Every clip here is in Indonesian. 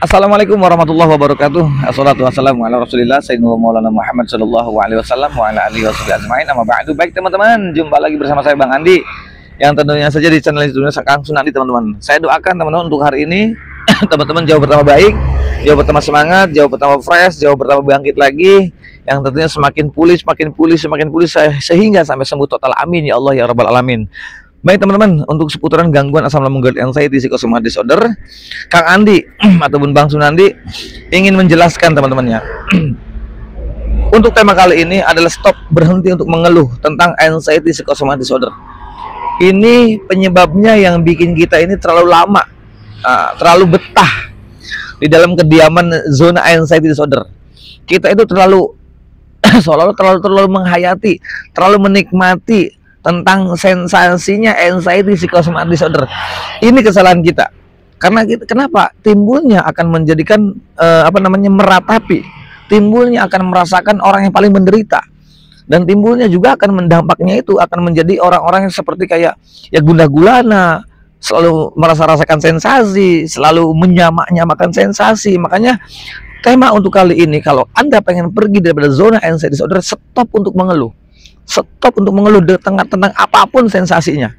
Assalamualaikum warahmatullahi wabarakatuh. Assalatu wassalamu ala Rasulillah Sayyidina Maulana Muhammad sallallahu alaihi wasallam wa ala alihi wasallam ajmain. Amma ba'du. Baik teman-teman, jumpa lagi bersama saya Bang Andi yang tentunya saja di channel YouTube Kang Sunandi teman-teman. Saya doakan teman-teman untuk hari ini teman-teman jauh pertama baik, jauh pertama semangat, jauh pertama fresh, jauh pertama bangkit lagi, yang tentunya semakin pulih, sehingga sampai sembuh total. Amin ya Allah ya rabbal alamin. Baik teman-teman, untuk seputaran gangguan asam lambung GERD anxiety psychosomatic disorder, Kang Andi ataupun Bang Sunandi ingin menjelaskan teman-temannya. Untuk tema kali ini adalah stop berhenti untuk mengeluh tentang anxiety psychosomatic disorder. Ini penyebabnya yang bikin kita ini terlalu lama, terlalu betah di dalam kediaman zona anxiety disorder. Kita itu terlalu seolah-olah terlalu menghayati, terlalu menikmati tentang sensasinya anxiety psychosomatic disorder. Ini kesalahan kita. Karena kita, kenapa? Timbulnya akan menjadikan meratapi. Timbulnya akan merasakan orang yang paling menderita. Dan timbulnya juga akan mendampaknya itu akan menjadi orang-orang yang seperti kayak ya gundah gulana, selalu merasa-rasakan sensasi, selalu menyamak-nyamakan sensasi. Makanya tema untuk kali ini, kalau Anda pengen pergi daripada zona anxiety disorder, stop untuk mengeluh. Stop untuk mengeluh tentang apapun sensasinya.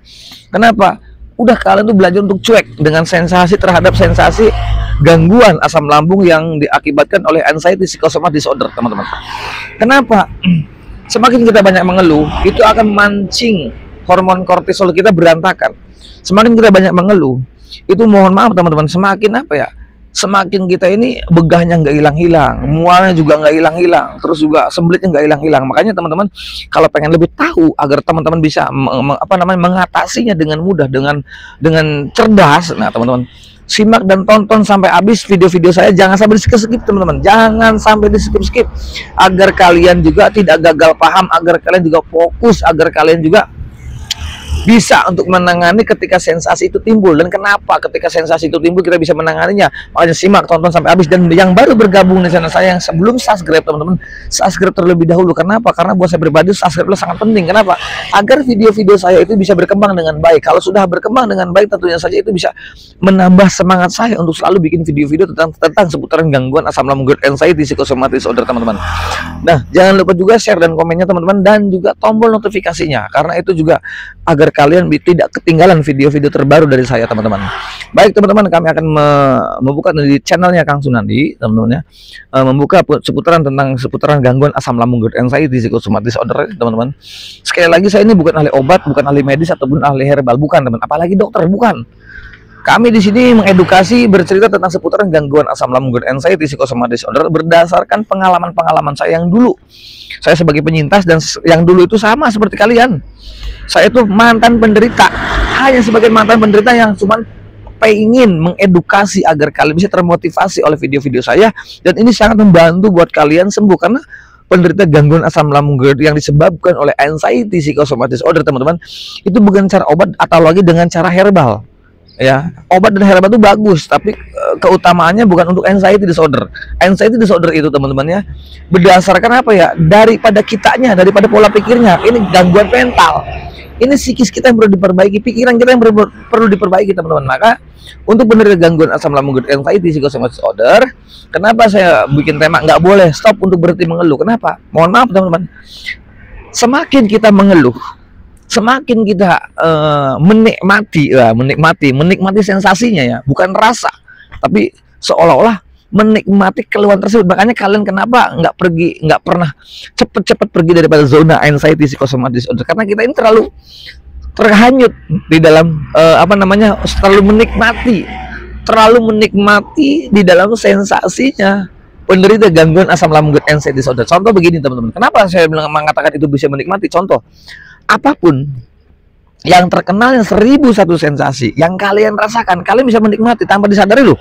Kenapa? Udah kalian tuh belajar untuk cuek dengan sensasi terhadap sensasi gangguan asam lambung yang diakibatkan oleh anxiety psychosomatic disorder, teman-teman. Kenapa? Semakin kita banyak mengeluh, itu akan mancing hormon kortisol kita berantakan. Semakin kita banyak mengeluh, itu mohon maaf teman-teman, semakin semakin kita ini begahnya nggak hilang-hilang, mualnya juga nggak hilang-hilang, terus juga sembelitnya nggak hilang-hilang. Makanya teman-teman, kalau pengen lebih tahu agar teman-teman bisa mengatasinya dengan mudah, dengan cerdas, nah teman-teman simak dan tonton sampai habis video-video saya. Jangan sampai di skip teman-teman, jangan sampai di skip agar kalian juga tidak gagal paham, agar kalian juga fokus, agar kalian juga bisa untuk menangani ketika sensasi itu timbul. Dan kenapa ketika sensasi itu timbul kita bisa menanganinya. Makanya simak, tonton sampai habis. Dan yang baru bergabung di channel saya, yang sebelum subscribe teman-teman, subscribe terlebih dahulu. Kenapa? Karena buat saya pribadi subscribe sangat penting. Kenapa? Agar video-video saya itu bisa berkembang dengan baik. Kalau sudah berkembang dengan baik, tentunya saja itu bisa menambah semangat saya untuk selalu bikin video-video tentang seputaran gangguan asam lambung GERD anxiety psychosomatic disorder, teman-teman. Nah, jangan lupa juga share dan komennya teman-teman, dan juga tombol notifikasinya, karena itu juga agar kalian tidak ketinggalan video-video terbaru dari saya, teman-teman. Baik teman-teman, kami akan membuka di channelnya Kang Sunandi, teman-teman ya, membuka seputaran gangguan asam lambung GERD anxiety psychosomatic disorder, teman-teman. Sekali lagi, saya ini bukan ahli obat, bukan ahli medis ataupun ahli herbal, bukan teman, apalagi dokter, bukan. Kami di sini mengedukasi, bercerita tentang seputaran gangguan asam lambung GERD anxiety psychosomatic disorder berdasarkan pengalaman-pengalaman saya yang dulu. Saya sebagai penyintas dan yang dulu itu sama seperti kalian. Saya itu mantan penderita, hanya sebagai mantan penderita yang cuman pengen mengedukasi agar kalian bisa termotivasi oleh video-video saya, dan ini sangat membantu buat kalian sembuh. Karena penderita gangguan asam lambung GERD yang disebabkan oleh anxiety psychosomatic disorder, teman-teman, itu bukan cara obat atau lagi dengan cara herbal. Ya, obat dan herbal itu bagus, tapi keutamaannya bukan untuk anxiety disorder. Anxiety disorder itu teman-teman ya, berdasarkan apa ya? Daripada kitanya, daripada pola pikirnya. Ini gangguan mental. Ini psikis kita yang perlu diperbaiki, pikiran kita yang perlu diperbaiki, teman-teman. Maka untuk penderita gangguan asam lambung GERD anxiety psychosomatic disorder, kenapa saya bikin tema nggak boleh stop untuk berhenti mengeluh? Kenapa? Mohon maaf teman-teman, semakin kita mengeluh, semakin kita menikmati sensasinya ya, bukan rasa, tapi seolah-olah menikmati keluhan tersebut. Makanya kalian kenapa nggak pernah cepet-cepet pergi daripada zona anxiety psychosomatic disorder? Karena kita ini terlalu terhanyut di dalam terlalu menikmati di dalam sensasinya penderita gangguan asam lambung GERD anxiety disorder. Contoh begini teman-teman, kenapa saya mengatakan itu bisa menikmati? Contoh, apapun yang terkenal yang 1001 sensasi yang kalian rasakan, kalian bisa menikmati tanpa disadari loh.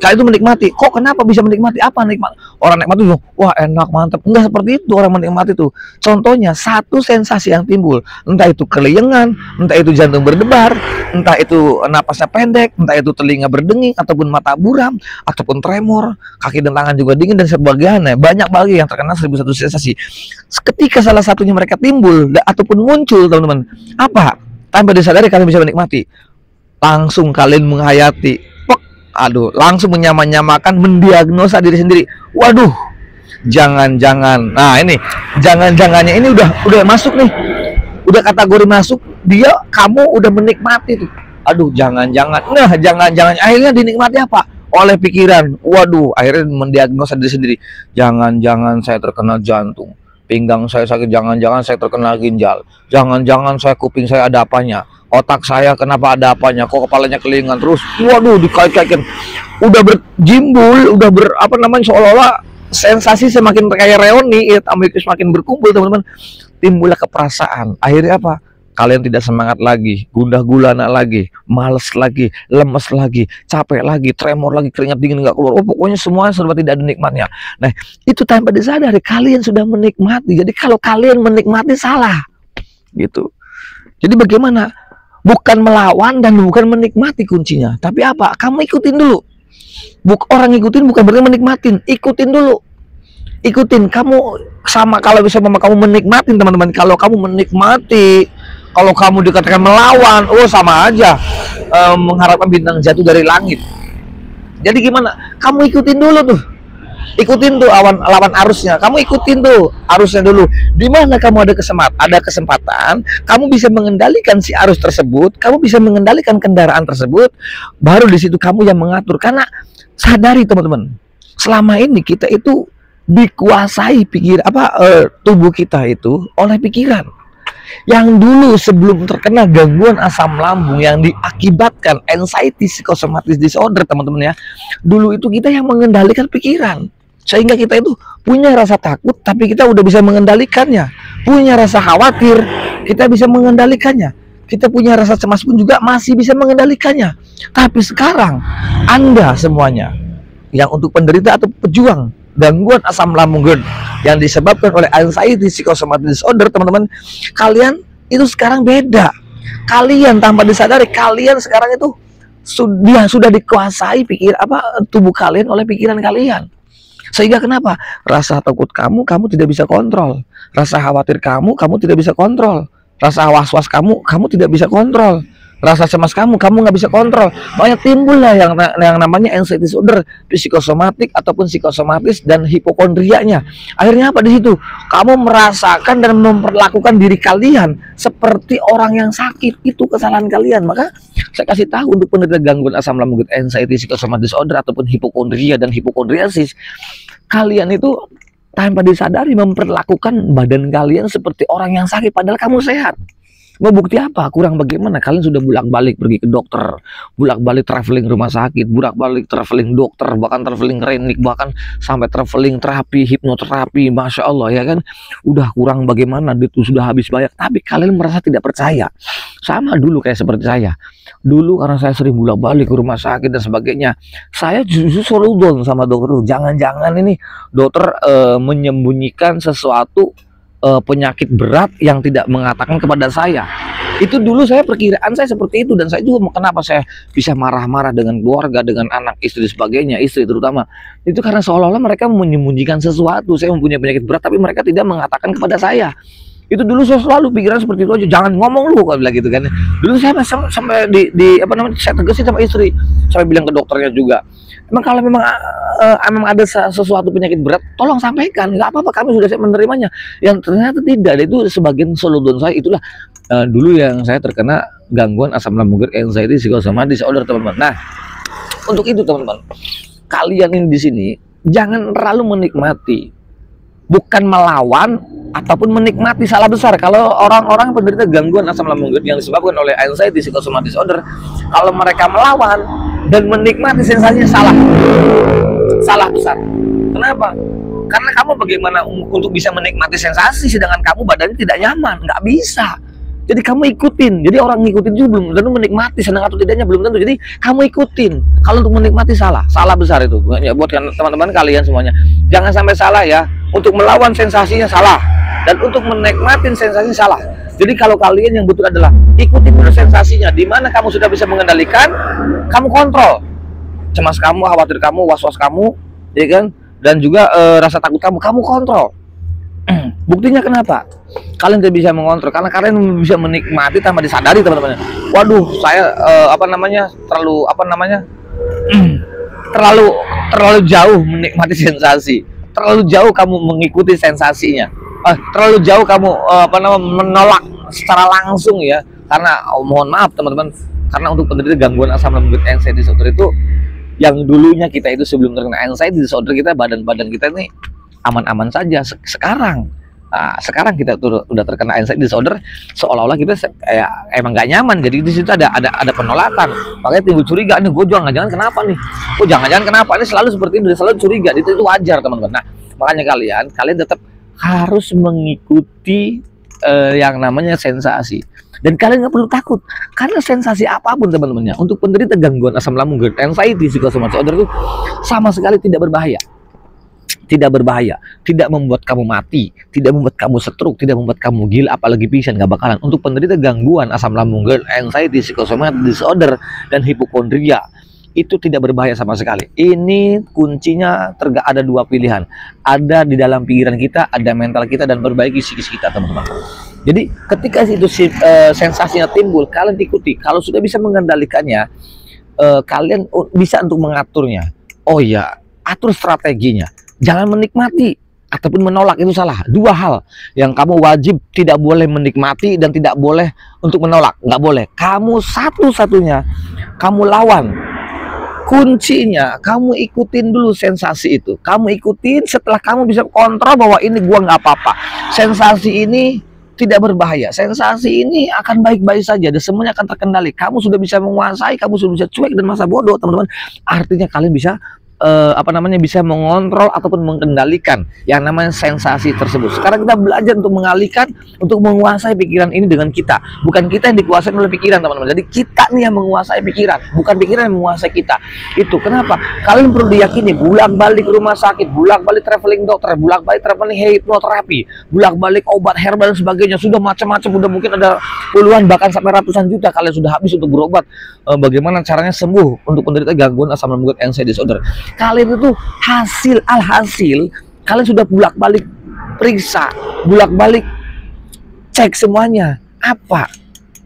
Kalian itu menikmati. Kok kenapa bisa menikmati? Apa nikmat? Orang nikmati tuh, wah enak, mantap. Enggak seperti itu orang menikmati tuh. Contohnya, satu sensasi yang timbul, entah itu keleyengan, entah itu jantung berdebar, entah itu napasnya pendek, entah itu telinga berdenging, ataupun mata buram, ataupun tremor, kaki dan tangan juga dingin dan sebagainya. Banyak banget yang terkena 1001 sensasi. Ketika salah satunya mereka timbul ataupun muncul, teman-teman, apa? Tanpa disadari kalian bisa menikmati. Langsung kalian menghayati, Aduh, langsung menyamakan, mendiagnosa diri sendiri. Waduh, jangan-jangan. Nah, ini jangan-jangannya ini udah masuk nih. Udah kategori masuk, kamu udah menikmati tuh. Aduh, jangan-jangan. Nah, jangan-jangan akhirnya dinikmati apa? Oleh pikiran. Waduh, akhirnya mendiagnosa diri sendiri. Jangan-jangan saya terkena jantung. Pinggang saya sakit, jangan-jangan saya terkena ginjal. Jangan-jangan kuping saya ada apanya. Otak saya kenapa ada apanya? Kok kepalanya kelingan terus? Waduh, dikait-kaitkan. Udah berjimbul, seolah-olah sensasi semakin kayak reoni, semakin berkumpul, teman-teman. Timbullah keperasaan. Akhirnya apa? Kalian tidak semangat lagi, gundah gulana lagi, males lagi, lemes lagi, capek lagi, tremor lagi, keringat dingin nggak keluar. Pokoknya semua serba tidak ada nikmatnya. Nah, itu tanpa disadari kalian sudah menikmati. Jadi kalau kalian menikmati salah, gitu. Jadi bagaimana? Bukan melawan dan bukan menikmati kuncinya, tapi apa? Kamu ikutin dulu. Orang ikutin bukan berarti menikmatin, ikutin dulu. Ikutin. Kamu sama kalau bisa kamu menikmatin, teman-teman. Kalau kamu menikmati, kalau kamu dikatakan melawan, sama aja mengharapkan bintang jatuh dari langit. Jadi gimana? Kamu ikutin dulu tuh. Ikutin tuh lawan arusnya. Kamu ikutin tuh arusnya dulu. Di mana kamu ada kesempatan, kamu bisa mengendalikan si arus tersebut, kamu bisa mengendalikan kendaraan tersebut, baru di situ kamu yang mengatur. Karena sadari, teman-teman, selama ini kita itu dikuasai tubuh kita itu oleh pikiran. Yang dulu sebelum terkena gangguan asam lambung yang diakibatkan anxiety psychosomatic disorder, teman-teman ya, dulu itu kita yang mengendalikan pikiran, sehingga kita itu punya rasa takut tapi kita udah bisa mengendalikannya, punya rasa khawatir kita bisa mengendalikannya, kita punya rasa cemas pun juga masih bisa mengendalikannya. Tapi sekarang Anda semuanya yang untuk penderita atau pejuang gangguan asam lambung yang disebabkan oleh anxiety psychosomatic disorder, teman-teman, kalian itu sekarang beda. Kalian tanpa disadari, kalian sekarang itu sudah dikuasai tubuh kalian oleh pikiran kalian. Sehingga kenapa? Rasa takut kamu tidak bisa kontrol. Rasa khawatir kamu tidak bisa kontrol. Rasa was-was kamu tidak bisa kontrol. Rasa cemas kamu nggak bisa kontrol. Makanya timbullah yang namanya anxiety disorder, psikosomatik ataupun psikosomatis dan hipokondrianya. Akhirnya apa di situ? Kamu merasakan dan memperlakukan diri kalian seperti orang yang sakit. Itu kesalahan kalian. Maka saya kasih tahu untuk penderita gangguan asam lambung, anxiety psikosomatic disorder ataupun hipokondria dan hipokondriasis, kalian itu tanpa disadari memperlakukan badan kalian seperti orang yang sakit padahal kamu sehat. Mau bukti apa? Kurang bagaimana? Kalian sudah bolak-balik pergi ke dokter, bolak-balik traveling rumah sakit, bolak-balik traveling dokter, bahkan traveling klinik, bahkan sampai traveling terapi, hipnoterapi, masya Allah ya kan? Udah kurang bagaimana? Itu sudah habis banyak, tapi kalian merasa tidak percaya. Sama dulu kayak seperti saya. Dulu karena saya sering bolak-balik ke rumah sakit dan sebagainya, saya justru selalu sama dokter. Jangan-jangan ini dokter menyembunyikan sesuatu, penyakit berat yang tidak mengatakan kepada saya. Itu dulu perkiraan saya seperti itu, dan saya juga kenapa saya bisa marah-marah dengan keluarga, dengan anak, istri sebagainya, istri terutama. Itu karena seolah-olah mereka menyembunyikan sesuatu. Saya mempunyai penyakit berat tapi mereka tidak mengatakan kepada saya. Itu dulu saya selalu pikiran seperti itu aja. Jangan ngomong lu, kalau bilang gitu kan. Dulu saya sampai saya tegasin sama istri. Saya bilang ke dokternya juga, emang kalau memang ada sesuatu penyakit berat, tolong sampaikan. Nggak apa-apa, kami sudah siap menerimanya. Yang ternyata tidak. Itu sebagian solusi saya. Itulah dulu yang saya terkena gangguan asam lambung, anxiety psikosomatic disorder, teman-teman. Nah, untuk itu teman-teman, kalian ini di sini jangan terlalu menikmati, bukan melawan ataupun menikmati. Salah besar kalau orang-orang penderita gangguan asam lambung yang disebabkan oleh anxiety psikosomatic disorder, kalau mereka melawan dan menikmati sensasinya, salah besar. Kenapa? Karena kamu bagaimana untuk bisa menikmati sensasi sedangkan kamu badannya tidak nyaman? Nggak bisa. Jadi kamu ikutin. Jadi orang ngikutin juga belum tentu menikmati, senang atau tidaknya belum tentu. Jadi kamu ikutin. Kalau untuk menikmati salah besar itu. Ya, buat teman-teman kalian semuanya, jangan sampai salah ya. Untuk melawan sensasinya salah, dan untuk menikmatin sensasinya salah. Jadi kalau kalian yang betul adalah ikuti dulu sensasinya. Di mana kamu sudah bisa mengendalikan, kamu kontrol. Cemas kamu, khawatir kamu, was-was kamu, ya kan? Dan juga rasa takut kamu kontrol. Buktinya kenapa? Kalian tidak bisa mengontrol karena kalian bisa menikmati tanpa disadari, teman-teman. Waduh, saya terlalu terlalu terlalu jauh menikmati sensasi, terlalu jauh kamu mengikuti sensasinya, terlalu jauh kamu menolak secara langsung ya. Karena mohon maaf teman-teman, karena untuk penderita gangguan asam lambung anxiety disorder itu, yang dulunya kita itu sebelum terkena anxiety disorder kita badan kita ini aman-aman saja. Sekarang kita tuh udah terkena anxiety disorder, seolah-olah kita kayak emang gak nyaman. Jadi di situ ada penolakan, makanya timbul curiga nih, gue jangan-jangan kenapa nih, jangan-jangan kenapa ini selalu seperti ini, selalu curiga. Itu wajar teman-teman. Nah makanya kalian tetap harus mengikuti yang namanya sensasi. Dan kalian nggak perlu takut, karena sensasi apapun teman-temannya untuk penderita gangguan asam lambung, GERD, anxiety, psychosomatic disorder itu sama sekali tidak berbahaya. Tidak berbahaya, tidak membuat kamu mati, tidak membuat kamu stroke, tidak membuat kamu gila, apalagi pingsan, nggak bakalan. Untuk penderita gangguan asam lambung, GERD, anxiety, psychosomatic disorder, dan hipokondria, itu tidak berbahaya sama sekali. Ini kuncinya ada dua pilihan, ada di dalam pikiran kita, ada mental kita, dan perbaiki psikis kita teman-teman. Jadi ketika itu sensasinya timbul, kalian ikuti. Kalau sudah bisa mengendalikannya, kalian bisa untuk mengaturnya. Oh ya, atur strateginya. Jangan menikmati ataupun menolak, itu salah. Dua hal yang kamu wajib tidak boleh menikmati dan tidak boleh untuk menolak. Nggak boleh. Kamu satu-satunya kamu lawan. Kuncinya kamu ikutin dulu sensasi itu. Kamu ikutin, setelah kamu bisa kontrol bahwa ini gua nggak apa-apa, sensasi ini tidak berbahaya, sensasi ini akan baik-baik saja, dan semuanya akan terkendali. Kamu sudah bisa menguasai, kamu sudah bisa cuek dan masa bodoh teman-teman. Artinya kalian bisa bisa mengontrol ataupun mengendalikan yang namanya sensasi tersebut. Sekarang kita belajar untuk mengalihkan, untuk menguasai pikiran ini dengan kita. Bukan kita yang dikuasai oleh pikiran teman-teman. Jadi kita nih yang menguasai pikiran, bukan pikiran yang menguasai kita. Itu kenapa kalian perlu diyakini, bolak-balik rumah sakit, bolak-balik traveling dokter, bolak-balik traveling hipnoterapi, bolak-balik obat herbal dan sebagainya, sudah macam-macam, udah mungkin ada puluhan bahkan sampai ratusan juta kalian sudah habis untuk berobat. Bagaimana caranya sembuh untuk penderita gangguan asam lambung anxiety disorder? Kalian itu alhasil kalian sudah bolak-balik periksa, bolak-balik cek semuanya, apa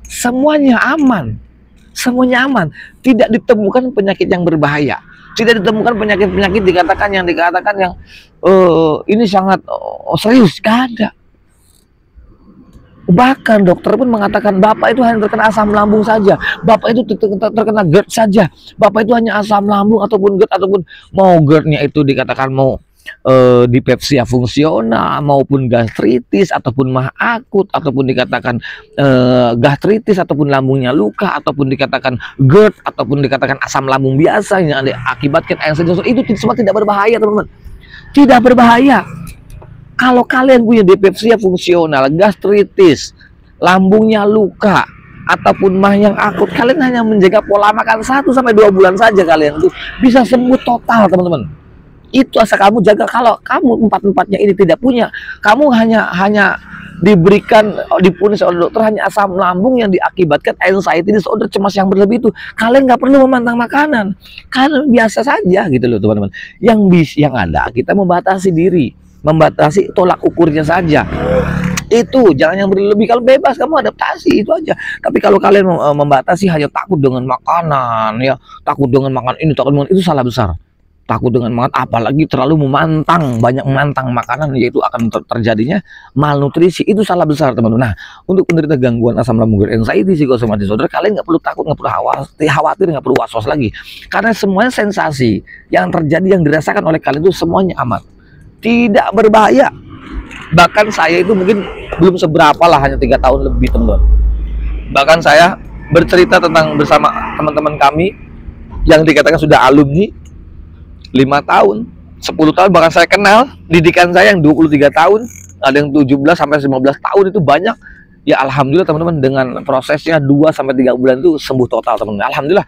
semuanya aman, semuanya aman, tidak ditemukan penyakit yang berbahaya, tidak ditemukan penyakit dikatakan yang ini sangat serius, gak ada. Bahkan dokter pun mengatakan Bapak itu hanya terkena asam lambung saja, Bapak itu terkena GERD saja, Bapak itu hanya asam lambung ataupun GERD, ataupun mau GERD-nya itu dikatakan mau dispepsia fungsional maupun gastritis ataupun mah akut, ataupun dikatakan gastritis ataupun lambungnya luka, ataupun dikatakan GERD ataupun dikatakan asam lambung biasa yang akibatkan anxiety, itu semua tidak berbahaya teman-teman, tidak berbahaya. Kalau kalian punya dispepsia fungsional, gastritis, lambungnya luka, ataupun mah yang akut, kalian hanya menjaga pola makan 1-2 bulan saja, kalian tuh bisa sembuh total teman-teman. Itu asal kamu jaga. Kalau kamu empat-empatnya ini tidak punya, kamu hanya dipunis oleh dokter hanya asam lambung yang diakibatkan anxiety disorder, cemas yang berlebih itu, kalian nggak perlu memantang makanan, kalian biasa saja gitu loh teman-teman. Yang ada kita membatasi diri, membatasi tolak ukurnya saja. Itu jangan yang berlebih. Kalau bebas kamu adaptasi, itu aja. Tapi kalau kalian membatasi hanya takut dengan makanan ya, takut dengan makan ini, takut dengan itu, salah besar. Takut dengan makan, apalagi terlalu banyak memantang makanan, yaitu akan terjadinya malnutrisi. Itu salah besar teman-teman. Nah, untuk penderita gangguan asam lambung, anxiety, psychosomatic disorder, kalian nggak perlu takut, nggak perlu khawatir, nggak perlu was-was lagi, karena semuanya sensasi yang terjadi, yang dirasakan oleh kalian itu semuanya aman, tidak berbahaya. Bahkan saya itu mungkin belum seberapa lah, hanya 3 tahun lebih teman-teman. Bahkan saya bercerita tentang bersama teman-teman kami yang dikatakan sudah alumni 5 tahun, 10 tahun, bahkan saya kenal didikan saya yang 23 tahun, ada yang 17-15 tahun, itu banyak. Ya alhamdulillah teman-teman, dengan prosesnya 2-3 bulan itu sembuh total teman-teman. Alhamdulillah.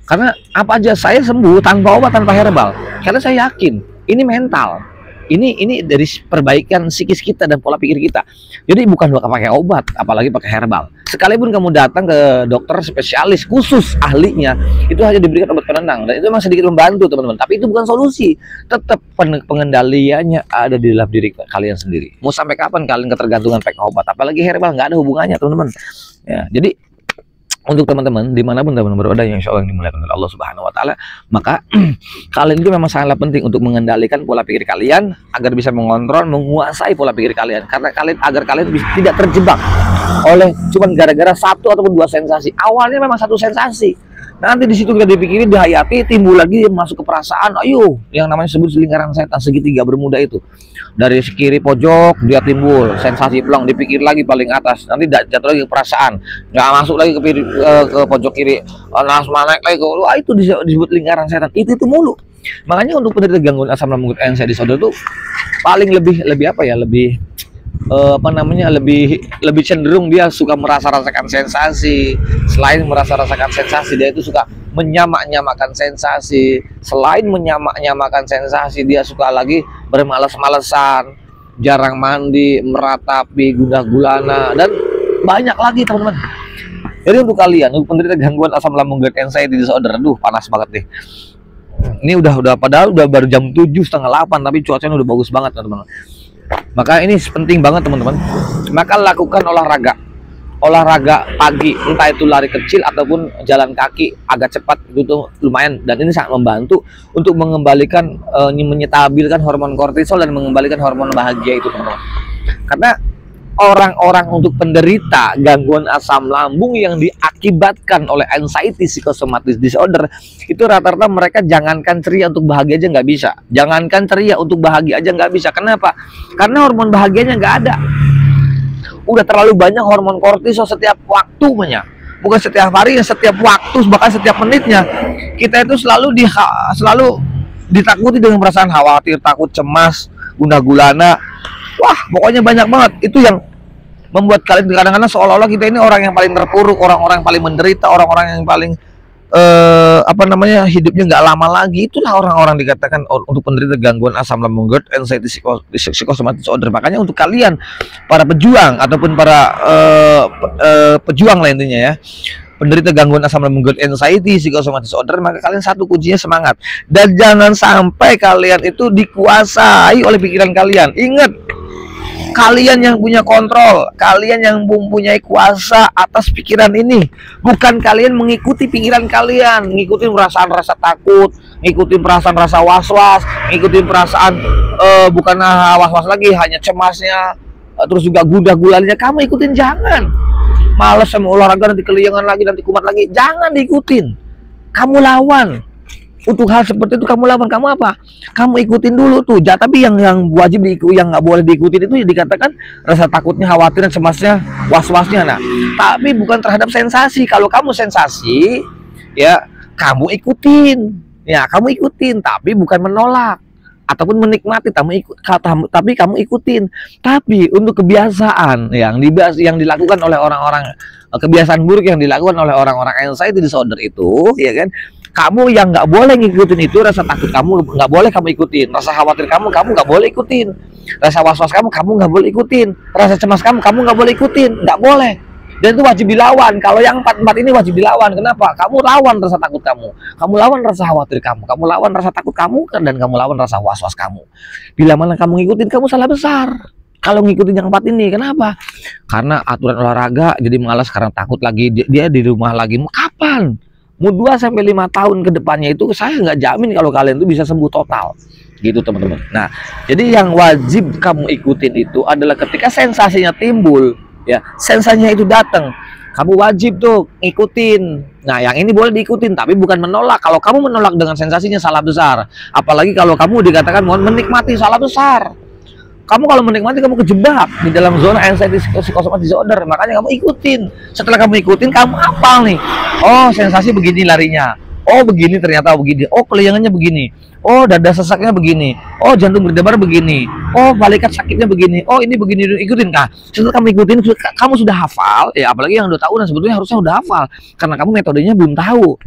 Karena apa aja saya sembuh tanpa obat, tanpa herbal. Karena saya yakin ini mental. Ini dari perbaikan psikis kita dan pola pikir kita. Jadi bukan pakai obat, apalagi pakai herbal. Sekalipun kamu datang ke dokter spesialis khusus ahlinya, itu hanya diberikan obat penenang, dan itu memang sedikit membantu teman-teman. Tapi itu bukan solusi. Tetap pengendaliannya ada di dalam diri kalian sendiri. Mau sampai kapan kalian ketergantungan pakai obat, apalagi herbal, nggak ada hubungannya teman-teman. Ya, jadi untuk teman-teman dimanapun teman-teman berada yang insya Allah dimuliakan oleh Allah Subhanahu Wa Taala, maka kalian itu memang sangatlah penting untuk mengendalikan pola pikir kalian agar bisa mengontrol, menguasai pola pikir kalian, karena agar kalian tidak terjebak oleh cuman gara-gara satu ataupun dua sensasi. Awalnya memang satu sensasi, nanti di situ kita dipikirin, dihayati, timbul lagi masuk ke perasaan. Ayo, yang namanya sebut lingkaran setan, segitiga bermuda itu. Dari kiri pojok dia timbul sensasi plong, dipikir lagi paling atas, nanti jatuh lagi ke perasaan, nggak masuk lagi ke pojok kiri, langsung naik lagi ke, wah itu disebut lingkaran setan. Itu mulu. Makanya untuk penderita gangguan asam lambung anxiety disorder itu paling lebih apa ya, lebih lebih cenderung dia suka merasa-rasakan sensasi. Selain merasa-rasakan sensasi, dia itu suka menyamak-nyamakan sensasi. Selain menyamak-nyamakan sensasi, dia suka lagi bermalas-malesan, jarang mandi, meratapi, gundah gulana, dan banyak lagi teman-teman. Jadi untuk kalian, untuk penderita gangguan asam lambung anxiety disorder, aduh panas banget nih. Ini padahal udah baru jam 7:30, tapi cuacanya udah bagus banget teman-teman. Maka ini penting banget teman-teman. Maka lakukan olahraga pagi, entah itu lari kecil ataupun jalan kaki agak cepat, itu lumayan, dan ini sangat membantu untuk mengembalikan menyetabilkan hormon kortisol dan mengembalikan hormon bahagia itu teman-teman. Karena orang-orang untuk penderita gangguan asam lambung yang diakibatkan oleh anxiety psychosomatic disorder itu rata-rata mereka jangankan ceria untuk bahagia aja nggak bisa. Jangankan ceria untuk bahagia aja nggak bisa. Kenapa? Karena hormon bahagianya nggak ada. Udah terlalu banyak hormon kortisol setiap waktunya. Bukan setiap hari, setiap waktu, bahkan setiap menitnya. Kita itu selalu ditakuti dengan perasaan khawatir, takut, cemas, gundah gulana. Wah, pokoknya banyak banget. Itu yang membuat kalian kadang-kadang seolah-olah kita ini orang yang paling terpuruk, orang-orang yang paling menderita, orang-orang yang paling hidupnya nggak lama lagi. Itulah orang-orang dikatakan untuk penderita gangguan asam lambung anxiety psychosomatic disorder. Makanya untuk kalian para pejuang ataupun para pejuang lah intinya ya, penderita gangguan asam lambung anxiety psychosomatic disorder, maka kalian satu kuncinya semangat, dan jangan sampai kalian itu dikuasai oleh pikiran kalian. Ingat, kalian yang punya kontrol, kalian yang mempunyai kuasa atas pikiran ini, bukan kalian mengikuti pikiran kalian, ngikutin perasaan rasa takut, ngikutin perasaan rasa was-was, ngikutin perasaan bukan was-was lagi, hanya cemasnya, terus juga gundah gulananya kamu ikutin. Jangan. Males sama olahraga, nanti keliangan lagi, nanti kumat lagi, jangan diikutin. Kamu lawan. Untuk hal seperti itu kamu lawan. Kamu apa? Kamu ikutin dulu tuh. Tapi yang wajib yang nggak boleh diikutin itu dikatakan rasa takutnya, khawatirnya, cemasnya, was-wasnya. Nah, tapi bukan terhadap sensasi. Kalau kamu sensasi, ya kamu ikutin. Ya, kamu ikutin, tapi bukan menolak ataupun menikmati. Tapi kamu ikutin. Tapi untuk kebiasaan yang dilakukan oleh orang-orang, kebiasaan buruk yang dilakukan oleh orang-orang anxiety disorder itu, ya kan? Kamu yang nggak boleh ngikutin itu, rasa takut kamu nggak boleh kamu ikutin, rasa khawatir kamu nggak boleh ikutin, rasa was-was kamu nggak boleh ikutin, rasa cemas kamu nggak boleh ikutin, nggak boleh. Dan itu wajib dilawan. Kalau yang empat ini wajib dilawan. Kenapa? Kamu lawan rasa takut kamu lawan rasa khawatir kamu lawan rasa takut kamu, dan kamu lawan rasa was-was kamu. Bila mana kamu ngikutin, kamu salah besar. Kalau ngikutin yang empat ini, kenapa? Karena aturan olahraga jadi malas karena takut lagi, dia di rumah lagi. Mau kapan? Mau 2-5 tahun ke depannya itu saya nggak jamin kalau kalian itu bisa sembuh total. Gitu teman-teman. Nah, jadi yang wajib kamu ikutin itu adalah ketika sensasinya timbul, ya, sensasinya itu datang, kamu wajib tuh ikutin. Nah, yang ini boleh diikutin, tapi bukan menolak. Kalau kamu menolak dengan sensasinya, salah besar. Apalagi kalau kamu dikatakan mohon menikmati, salah besar. Kamu kalau menikmati, kamu kejebak di dalam zona anxiety psychosomatic disorder. Makanya kamu ikutin. Setelah kamu ikutin, kamu hafal nih. Oh, sensasi begini larinya. Oh, begini ternyata begini. Oh, keliangannya begini. Oh, dada sesaknya begini. Oh, jantung berdebar begini. Oh, balikat sakitnya begini. Oh, ini begini. Ikutin kah? Setelah kamu ikutin, kamu sudah hafal. Ya, apalagi yang 2 tahunan sebetulnya harusnya sudah hafal. Karena kamu metodenya belum tahu.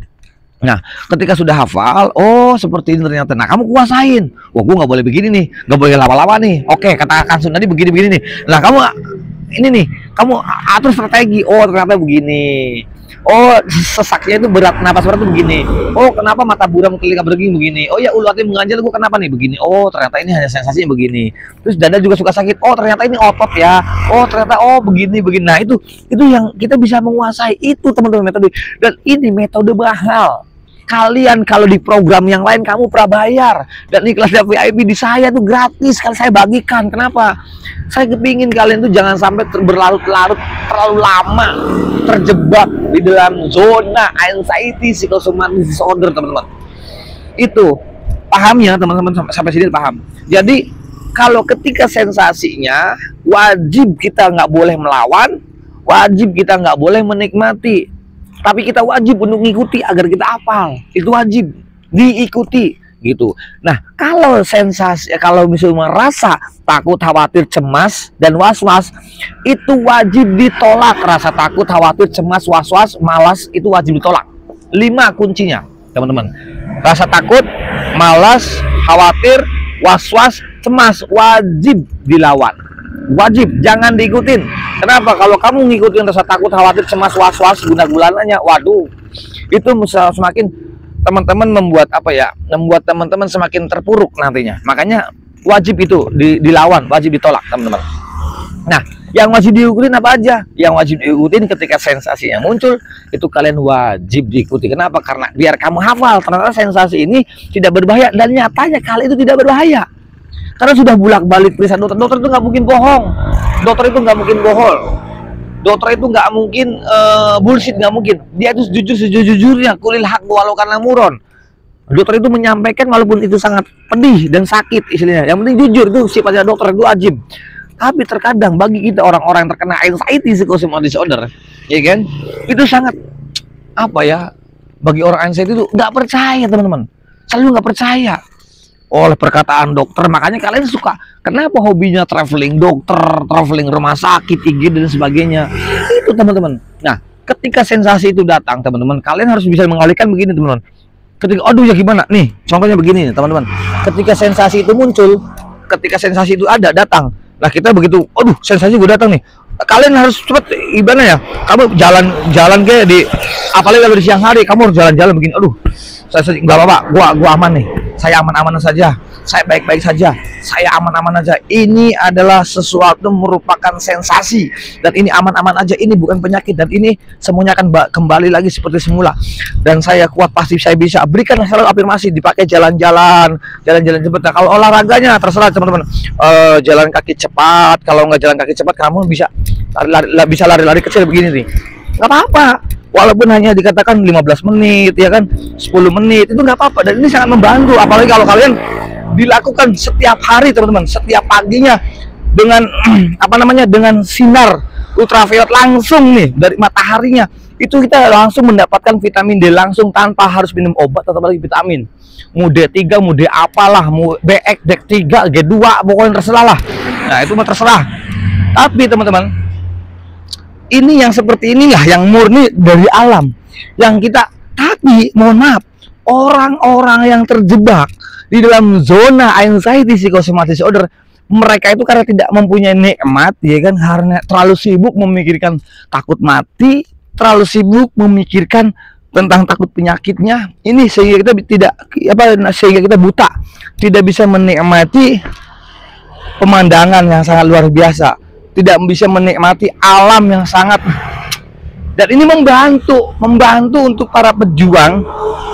Nah, ketika sudah hafal, oh seperti ini ternyata. Nah, kamu kuasain. Wah, gue nggak boleh begini nih, nggak boleh lama-lama nih. Oke, katakan tadi begini-begini nih. Nah, kamu ini nih, kamu atur strategi. Oh, ternyata begini. Oh, sesaknya itu berat, napas berat tuh begini. Oh, kenapa mata buram telinga begini? Oh ya, ulu hati mengganjal gue kenapa nih begini? Oh, ternyata ini hanya sensasinya begini. Terus dada juga suka sakit. Oh, ternyata ini otot ya. Oh, ternyata begini. Nah, itu yang kita bisa menguasai itu teman-teman metode. Dan ini metode mahal. Kalian kalau di program yang lain kamu prabayar, dan kelasnya VIP di saya tuh gratis kalau saya bagikan. Kenapa? Saya kepingin kalian tuh jangan sampai berlarut-larut terlalu lama terjebak di dalam zona anxiety psychosomatic disorder, teman-teman. Itu paham ya teman-teman, sampai sini paham. Jadi kalau ketika sensasinya wajib kita nggak boleh melawan, wajib kita nggak boleh menikmati, tapi kita wajib untuk mengikuti agar kita hafal. Itu wajib diikuti gitu. Nah, kalau sensasi, kalau misalnya merasa takut, khawatir, cemas, dan was-was, itu wajib ditolak. Rasa takut, khawatir, cemas, was-was, malas, itu wajib ditolak. 5 kuncinya, teman-teman. Rasa takut, malas, khawatir, was-was, cemas, wajib dilawan. Wajib, jangan diikutin. Kenapa? Kalau kamu ngikutin rasa takut, khawatir, cemas, was-was, guna-gulananya, waduh, itu semakin teman-teman membuat membuat teman-teman semakin terpuruk nantinya. Makanya wajib itu dilawan, wajib ditolak, teman-teman. Nah, yang wajib diikutin apa aja? Yang wajib diikutin ketika sensasi yang muncul, itu kalian wajib diikuti. Kenapa? Karena biar kamu hafal, ternyata sensasi ini tidak berbahaya, dan nyatanya kali itu tidak berbahaya. Karena sudah bolak-balik periksa dokter. Dokter itu nggak mungkin bohong. Dokter itu nggak mungkin bohong. Dokter itu nggak mungkin bullshit, nggak mungkin. Dia itu jujur sejujurnya, kulil haq walau kana muron. Dokter itu menyampaikan walaupun itu sangat pedih dan sakit istilahnya. Yang penting jujur, itu sifatnya dokter, itu wajib. Tapi terkadang bagi kita orang-orang yang terkena anxiety psychosomatic disorder, ya kan, itu sangat bagi orang anxiety itu nggak percaya, teman-teman. Selalu nggak percaya oleh perkataan dokter. Makanya kalian suka, kenapa hobinya traveling dokter, traveling rumah sakit, IG dan sebagainya. Itu teman-teman. Nah, ketika sensasi itu datang, teman-teman, kalian harus bisa mengalihkan begini, teman-teman. Ketika, aduh ya gimana? Nih, contohnya begini, teman-teman. Ketika sensasi itu muncul, ketika sensasi itu datang. Nah, kita begitu, aduh, sensasi gue datang nih. Kalian harus cepat, ibaratnya ya, kamu jalan kayak di, apalagi kalau di siang hari, kamu harus jalan-jalan begini. Aduh, saya nggak apa-apa, gua aman nih. Saya aman-aman saja, saya baik-baik saja, saya aman-aman aja. Ini adalah sesuatu merupakan sensasi, dan ini aman-aman aja. Ini bukan penyakit, dan ini semuanya akan kembali lagi seperti semula. Dan saya kuat, pasti saya bisa. Berikan selalu afirmasi, dipakai jalan-jalan cepat. Nah, kalau olahraganya terserah teman-teman. Jalan kaki cepat. Kalau nggak jalan kaki cepat, kamu bisa lari-lari kecil begini nih. Nggak apa-apa. Walaupun hanya dikatakan 15 menit, ya kan, 10 menit, itu nggak apa-apa. Dan ini sangat membantu, apalagi kalau kalian dilakukan setiap hari, teman-teman, setiap paginya dengan dengan sinar ultraviolet langsung nih dari mataharinya. Itu kita langsung mendapatkan vitamin D langsung tanpa harus minum obat atau lagi vitamin. Mau D3, mau D apalah, mau BX, D3, G2, pokoknya terserah lah. Nah, itu mah terserah. Tapi teman-teman, ini yang seperti inilah yang murni dari alam yang kita. Tapi mohon maaf, orang-orang yang terjebak di dalam zona anxiety psychosomatic disorder, mereka itu karena tidak mempunyai nikmat, ya kan, karena terlalu sibuk memikirkan takut mati, terlalu sibuk memikirkan tentang takut penyakitnya ini, sehingga kita sehingga kita buta, tidak bisa menikmati pemandangan yang sangat luar biasa, tidak bisa menikmati alam yang sangat. Dan ini membantu untuk para pejuang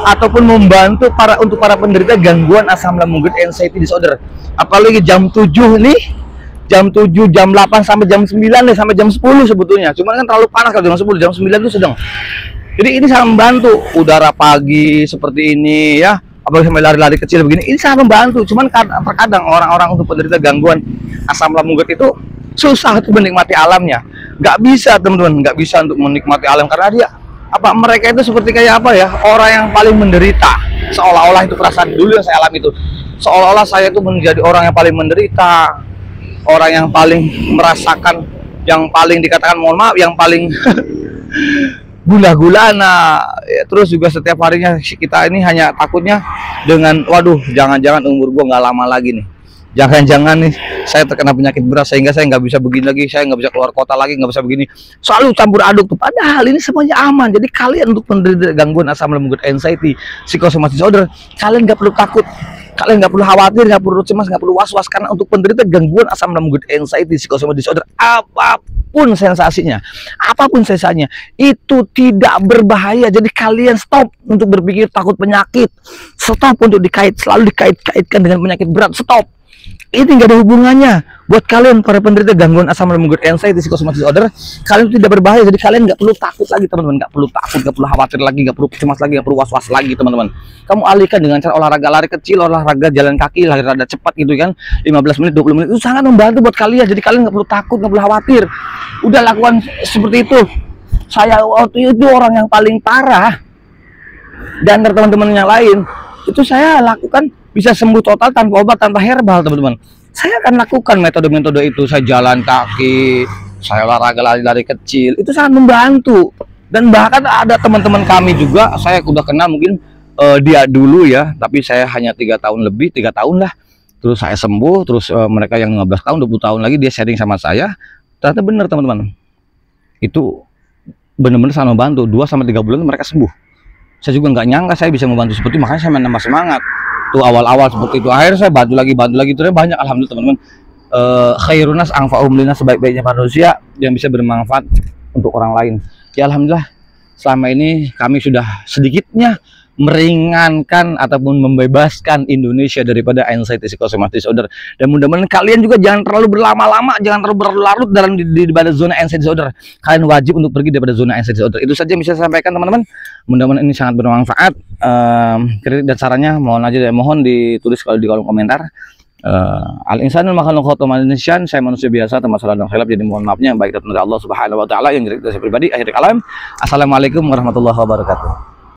ataupun membantu untuk para penderita gangguan asam lambung anxiety disorder. Apalagi jam 7 nih, jam 7, jam 8 sampai jam 9 nih, sampai jam 10 sebetulnya. Cuman kan terlalu panas kalau jam 10, jam 9 itu sedang. Jadi ini sangat membantu. Udara pagi seperti ini ya, apalagi sampai lari-lari kecil begini, ini sangat membantu. Cuman terkadang orang-orang untuk penderita gangguan asam lambung itu susah untuk menikmati alamnya. Nggak bisa, teman-teman, nggak bisa untuk menikmati alam karena dia mereka itu seperti kayak orang yang paling menderita. Seolah-olah itu perasaan dulu yang saya alami itu, seolah-olah saya itu menjadi orang yang paling menderita, orang yang paling merasakan, yang paling dikatakan, mohon maaf, yang paling gula-gulana ya. Terus juga setiap harinya kita ini hanya takutnya dengan, waduh, jangan-jangan umur gua nggak lama lagi nih, Jangan-jangan nih saya terkena penyakit berat sehingga saya nggak bisa begini lagi, saya nggak bisa keluar kota lagi, nggak bisa begini. Selalu campur aduk tuh. Padahal ini semuanya aman. Jadi kalian untuk penderita gangguan asam lambung, anxiety, psychosomatic disorder, kalian nggak perlu takut, kalian nggak perlu khawatir, nggak perlu cemas, nggak perlu was-was, karena untuk penderita gangguan asam lambung, anxiety, psychosomatic disorder, apapun sensasinya, apapun sensasinya, itu tidak berbahaya. Jadi kalian stop untuk berpikir takut penyakit, stop untuk selalu dikait-kaitkan dengan penyakit berat, stop. Ini nggak ada hubungannya. Buat kalian para penderita gangguan asam lambung, anxiety, psychosomatic disorder, kalian itu tidak berbahaya. Jadi kalian nggak perlu takut lagi teman-teman, nggak perlu takut, nggak perlu khawatir lagi, nggak perlu cemas lagi, nggak perlu was-was lagi teman-teman. Kamu alihkan dengan cara olahraga lari kecil, olahraga jalan kaki, lari rada cepat gitu kan, 15 menit, 20 menit, itu sangat membantu buat kalian. Jadi kalian nggak perlu takut, nggak perlu khawatir. Udah lakukan seperti itu. Saya waktu itu orang yang paling parah, dan teman-teman yang lain itu saya lakukan bisa sembuh total tanpa obat, tanpa herbal teman-teman. Saya akan lakukan metode-metode itu. Saya jalan kaki, saya olahraga lari-lari kecil, itu sangat membantu. Dan bahkan ada teman-teman kami juga, saya udah kenal mungkin dia dulu ya, tapi saya hanya 3 tahun lebih, 3 tahun lah, terus saya sembuh. Terus mereka yang 15 tahun, 20 tahun lagi dia sharing sama saya, ternyata benar teman-teman, itu benar-benar sangat membantu. 2-3 bulan mereka sembuh. Saya juga nggak nyangka saya bisa membantu seperti itu, makanya saya menambah semangat tuh awal-awal seperti itu. Akhirnya saya bantu lagi terus banyak, alhamdulillah teman-teman. Khairunas anfa'uhum linnas, sebaik-baiknya manusia yang bisa bermanfaat untuk orang lain. Ya alhamdulillah, selama ini kami sudah sedikitnya meringankan ataupun membebaskan Indonesia daripada anxiety, psychosomatic disorder. Dan mudah-mudahan kalian juga jangan terlalu berlama-lama, jangan terlalu berlarut dalam di zona anxiety disorder. Kalian wajib untuk pergi daripada zona anxiety disorder. Itu saja yang bisa saya sampaikan teman-teman. Mudah-mudahan ini sangat bermanfaat. Kritik dan sarannya mohon ditulis kalau di kolom komentar. Al-insanul makhluk khotomanisyan, saya manusia biasa termasuk dan khilaf, jadi mohon maafnya baik dari Allah Subhanahu wa taala, yang dari saya pribadi. Akhir kalam, assalamualaikum warahmatullahi wabarakatuh.